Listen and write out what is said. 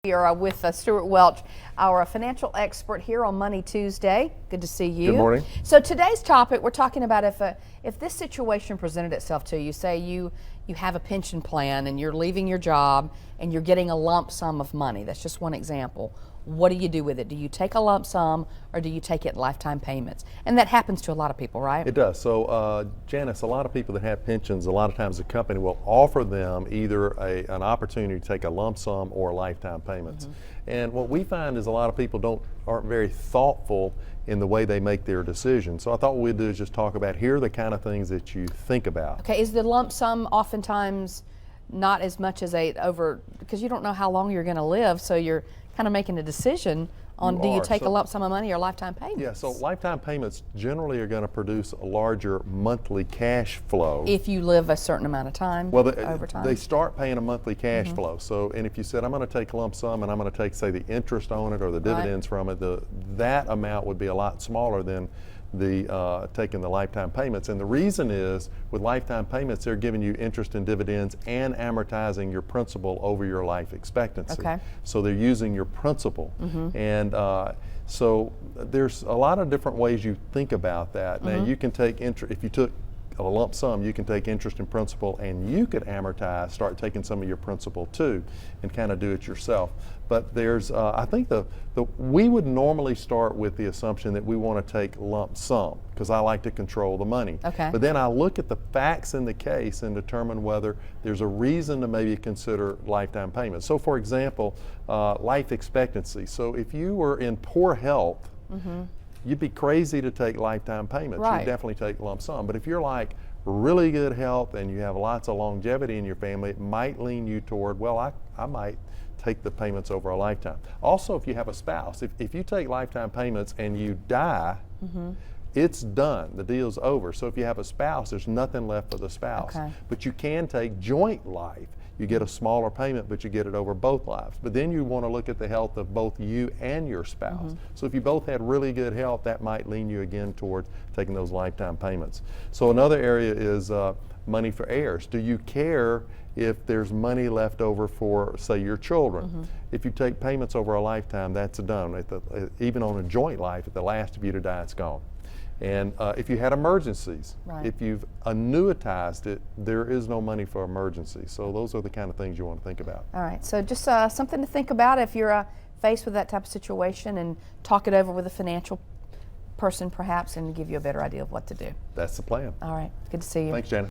We are with Stewart Welch, our financial expert here on Money Tuesday. Good to see you. Good morning. So today's topic, we're talking about if this situation presented itself to you, say you have a pension plan and you're leaving your job and you're getting a lump sum of money. That's just one example. What do you do with it? Do you take a lump sum or do you take it in lifetime payments? And that happens to a lot of people, right? It does. So, Janice, a lot of people that have pensions, a lot of times the company will offer them either an opportunity to take a lump sum or lifetime payments. And what we find is a lot of people aren't very thoughtful in the way they make their decisions. So I thought what we'd do is just talk about here are the kind of things that you think about. Okay, is the lump sum oftentimes not as much as because you don't know how long you're going to live, so you're kind of making a decision on do you take a lump sum of money or lifetime payments? Yeah, so lifetime payments generally are going to produce a larger monthly cash flow. If you live a certain amount of time, over time. They start paying a monthly cash flow. So, and if you said, I'm going to take a lump sum and I'm going to take, say, the interest on it or the dividends from it, that amount would be a lot smaller than taking the lifetime payments. And the reason is, with lifetime payments, they're giving you interest and dividends and amortizing your principal over your life expectancy. Okay. So they're using your principal. And so there's a lot of different ways you think about that. Now you can take interest, if you took a lump sum, you can take interest and principal and you could amortize, start taking some of your principal too and kind of do it yourself. But there's, I think we would normally start with the assumption that we want to take lump sum because I like to control the money. Okay. But then I look at the facts in the case and determine whether there's a reason to maybe consider lifetime payments. So for example, life expectancy. So if you were in poor health, you'd be crazy to take lifetime payments. Right. You'd definitely take lump sum. But if you're like really good health and you have lots of longevity in your family, it might lean you toward, well, I might take the payments over a lifetime. Also, if you have a spouse, if you take lifetime payments and you die, it's done. The deal's over. So if you have a spouse, there's nothing left for the spouse. Okay. But you can take joint life. You get a smaller payment, but you get it over both lives. But then you want to look at the health of both you and your spouse. So if you both had really good health, that might lean you again toward taking those lifetime payments. So another area is money for heirs. Do you care if there's money left over for, say, your children? If you take payments over a lifetime, that's done. Even on a joint life, at the last of you to die, it's gone. And if you had emergencies, if you've annuitized it, there is no money for emergencies. So those are the kind of things you want to think about. All right, so just something to think about if you're faced with that type of situation, and talk it over with a financial person perhaps and give you a better idea of what to do. That's the plan. All right, good to see you. Thanks, Janet.